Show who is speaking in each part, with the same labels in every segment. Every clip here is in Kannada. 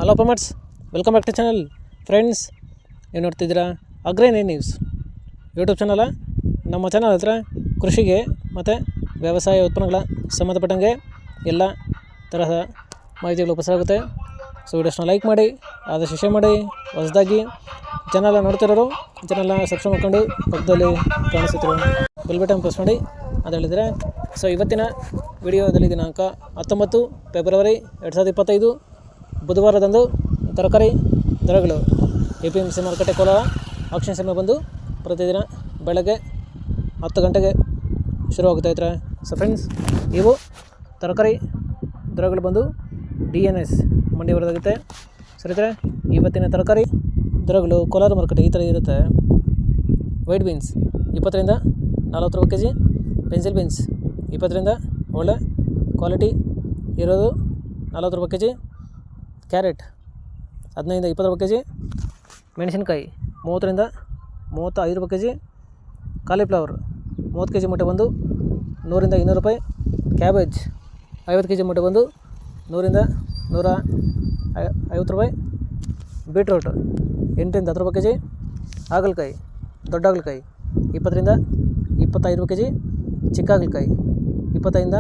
Speaker 1: Hello farmers, welcome back to channel. Friends, ನೀವು ನೋಡ್ತಿದ್ದೀರಾ ಅಗ್ರೇನಿ ನ್ಯೂಸ್ ಯೂಟ್ಯೂಬ್ ಚಾನಲ. ನಮ್ಮ ಚಾನಲ್ ಹತ್ರ ಕೃಷಿಗೆ ಮತ್ತು ವ್ಯವಸಾಯ ಉತ್ಪನ್ನಗಳ ಸಂಬಂಧಪಟ್ಟಂಗೆ ಎಲ್ಲ ತರಹ ಮಾಹಿತಿಗಳು ಉಪಯೋಗಿಸುತ್ತೆ. ಸೊ ವಿಡಿಯೋಸ್ನ ಲೈಕ್ ಮಾಡಿ, ಆದಷ್ಟು ಶೇರ್ ಮಾಡಿ. ಹೊಸದಾಗಿ ಚಾನಲ್ನ ನೋಡ್ತಿರೋರು ಚಾನಲ್ನ ಸಬ್ಸ್ಕ್ರೈಬ್ ಮಾಡ್ಕೊಂಡು ಪಕ್ಕದಲ್ಲಿ ಕಾಣಿಸುತ್ತಿರೋ ಬೆಲ್ ಬಟನ್ ಪ್ರೆಸ್ ಮಾಡಿ ಅಂತ ಹೇಳಿದರೆ. ಸೊ ಇವತ್ತಿನ ವಿಡಿಯೋದಲ್ಲಿ ದಿನಾಂಕ 19 ಫೆಬ್ರವರಿ 2025 ಬುಧವಾರದಂದು ತರಕಾರಿ ದರಗಳು APMC ಮಾರುಕಟ್ಟೆ ಕೋಲಾರ ಆಕ್ಷನ್ ಸಮಯ ಬಂದು ಪ್ರತಿದಿನ ಬೆಳಗ್ಗೆ 10 ಗಂಟೆಗೆ ಶುರುವಾಗುತ್ತೈತ್ರೆ. ಸೊ ಫ್ರೆಂಡ್ಸ್, ಇವು ತರಕಾರಿ ದರಗಳು ಬಂದು DNS ಮಂಡಿ ಹೊರದಾಗುತ್ತೆ. ಸರಿದ್ರೆ, ಇವತ್ತಿನ ತರಕಾರಿ ದರಗಳು ಕೋಲಾರ ಮಾರುಕಟ್ಟೆ ಈ ಥರ ಇರುತ್ತೆ. ವೈಟ್ ಬೀನ್ಸ್ 20ರಿಂದ 40 ರೂಪಾಯಿ ಕೆಜಿ, ಪೆನ್ಸಿಲ್ ಬೀನ್ಸ್ 20ರಿಂದ ಒಳ್ಳೆ ಕ್ವಾಲಿಟಿ ಇರೋದು 40 ರೂಪಾಯಿ ಕೆಜಿ, ಕ್ಯಾರೆಟ್ 15ರಿಂದ 20 ರೂಪಾಯಿ ಕೆಜಿ, ಮೆಣಸಿನ್ಕಾಯಿ 30ರಿಂದ 35 ರೂಪಾಯಿ ಕೆಜಿ, ಕಾಲಿಫ್ಲವರ್ 30 ಕೆಜಿ ಮೂಟೆ ಬಂದು 100ರಿಂದ 200 ರೂಪಾಯಿ, ಕ್ಯಾಬೇಜ್ 50 ಕೆಜಿ ಮೂಟೆ ಬಂದು 100ರಿಂದ 150 ರೂಪಾಯಿ, ಬೀಟ್ರೂಟ್ 8ರಿಂದ 10 ರೂಪಾಯಿ ಕೆಜಿ, ಹಾಗಲಕಾಯಿ ದೊಡ್ಡ ಹಾಗಲಕಾಯಿ 20ರಿಂದ 25 ರೂಪಾಯಿ ಕೆಜಿ, ಚಿಕ್ಕ ಹಾಗಲಕಾಯಿ 25ರಿಂದ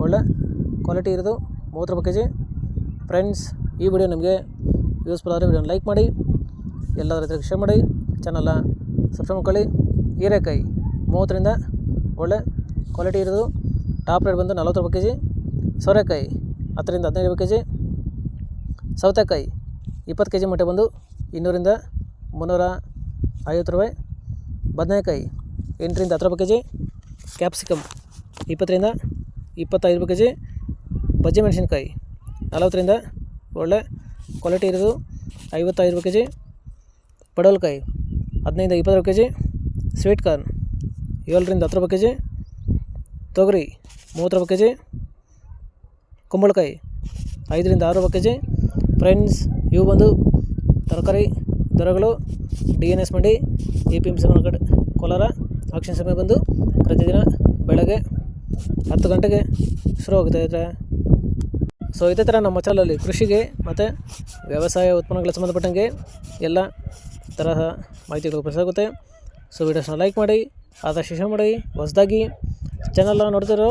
Speaker 1: ಒಳ್ಳೆ ಕ್ವಾಲಿಟಿ ಇರೋದು 30 ರೂಪಾಯಿ ಕೆಜಿ. ಫ್ರೆಂಡ್ಸ್, ಈ ವಿಡಿಯೋ ನಿಮಗೆ ಯೂಸ್ಫುಲ್ ಆದರೆ ವಿಡಿಯೋನ ಲೈಕ್ ಮಾಡಿ, ಎಲ್ಲರ ರೈತರಿಗೆ ಶೇರ್ ಮಾಡಿ, ಚಾನಲ್ನ ಸಬ್ಸ್ಕ್ರೈಬ್ ಮಾಡ್ಕೊಳ್ಳಿ. ಹೀರೆಕಾಯಿ 30ರಿಂದ ಒಳ್ಳೆ ಕ್ವಾಲಿಟಿ ಇರೋದು, ಟಾಪ್ ರೇಟ್ ಬಂದು 40 ರೂಪಾಯಿ ಕೆಜಿ, ಸೋರೆಕಾಯಿ 10ರಿಂದ 15 ರೂಪಾಯಿ ಕೆಜಿ, ಸೌತೆಕಾಯಿ 20 ಕೆಜಿ ಮೂಟೆ ಬಂದು 200ರಿಂದ 350 ರೂಪಾಯಿ, ಬದನೆಕಾಯಿ 8ರಿಂದ 10 ರೂಪಾಯಿ ಕೆಜಿ, ಕ್ಯಾಪ್ಸಿಕಮ್ 20ರಿಂದ 25 ರೂಪಾಯಿ ಕೆಜಿ, ಬಜ್ಜಿ ಮೆಣಸಿನ್ಕಾಯಿ 40ರಿಂದ ಒಳ್ಳೆ ಕ್ವಾಲಿಟಿ ಇರೋದು 55 ರೂಪಾಯಿ ಕೆಜಿ, ಪಡವಲಕಾಯಿ 15ರಿಂದ 20 ರೂಪಾಯಿ ಕೆಜಿ, ಸ್ವೀಟ್ ಕಾರ್ನ್ 7ರಿಂದ 10 ರೂಪಾಯಿ ಕೆಜಿ, ತೊಗರಿ 30 ರೂಪಾಯಿ ಕೆಜಿ, ಕುಂಬಳಕಾಯಿ 5ರಿಂದ 6 ರೂಪಾಯಿ ಕೆಜಿ. ಫ್ರೆಂಡ್ಸ್, ಇವು ಬಂದು ತರಕಾರಿ ದರಗಳು DNS ಮಂಡಿ APMC ಮಾರುಕಟ್ಟೆ ಕೋಲಾರ ಆಕ್ಷನ್ ಸಮಯ ಬಂದು ಪ್ರತಿದಿನ ಬೆಳಗ್ಗೆ 10 ಗಂಟೆಗೆ ಶುರುವಾಗುತ್ತೈತೆ. ಸೊ ಇದೇ ಥರ ನಮ್ಮ ಚಾನಲಲ್ಲಿ ಕೃಷಿಗೆ ಮತ್ತು ವ್ಯವಸಾಯ ಉತ್ಪನ್ನಗಳ ಸಂಬಂಧಪಟ್ಟಂಗೆ ಎಲ್ಲ ತರಹ ಮಾಹಿತಿಗಳು ಉಪಯೋಗಿಸುತ್ತೆ. ಸೊ ವಿಡಿಯೋಸ್ನ ಲೈಕ್ ಮಾಡಿ, ಆದಷ್ಟು ಶೇರ್ ಮಾಡಿ. ಹೊಸದಾಗಿ ಚಾನಲ್ನ ನೋಡ್ತಿರೋ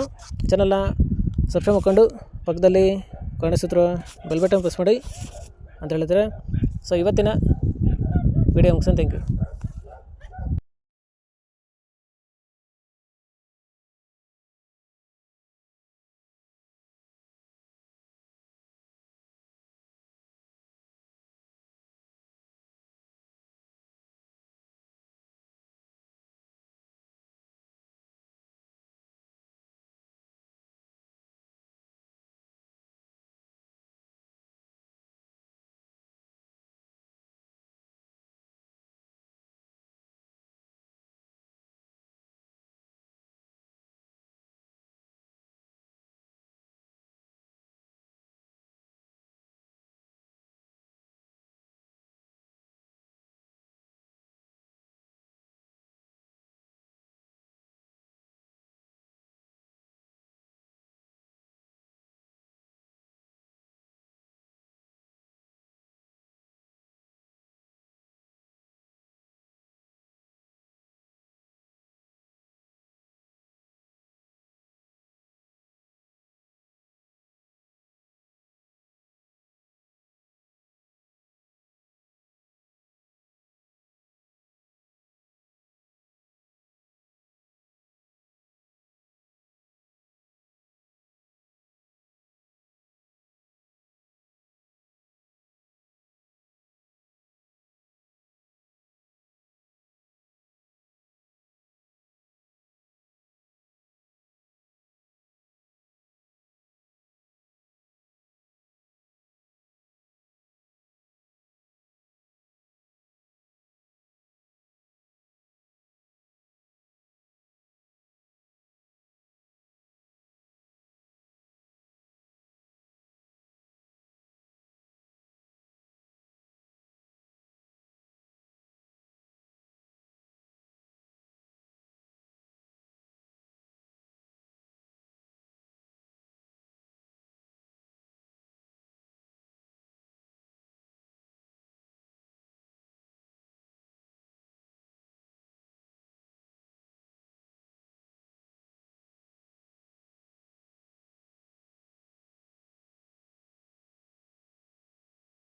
Speaker 1: ಚಾನಲ್ನ ಸಬ್ಸ್ಕ್ರೈಬ್ ಮಾಡ್ಕೊಂಡು ಪಕ್ಕದಲ್ಲಿ ಕಾಣಿಸುತ್ತಿರೋ ಬೆಲ್ ಬಟನ್ ಪ್ರೆಸ್ ಮಾಡಿ ಅಂತ ಹೇಳಿದರೆ. ಸೊ ಇವತ್ತಿನ ವಿಡಿಯೋ ಮುಗಿಸೋಣ. Thank you.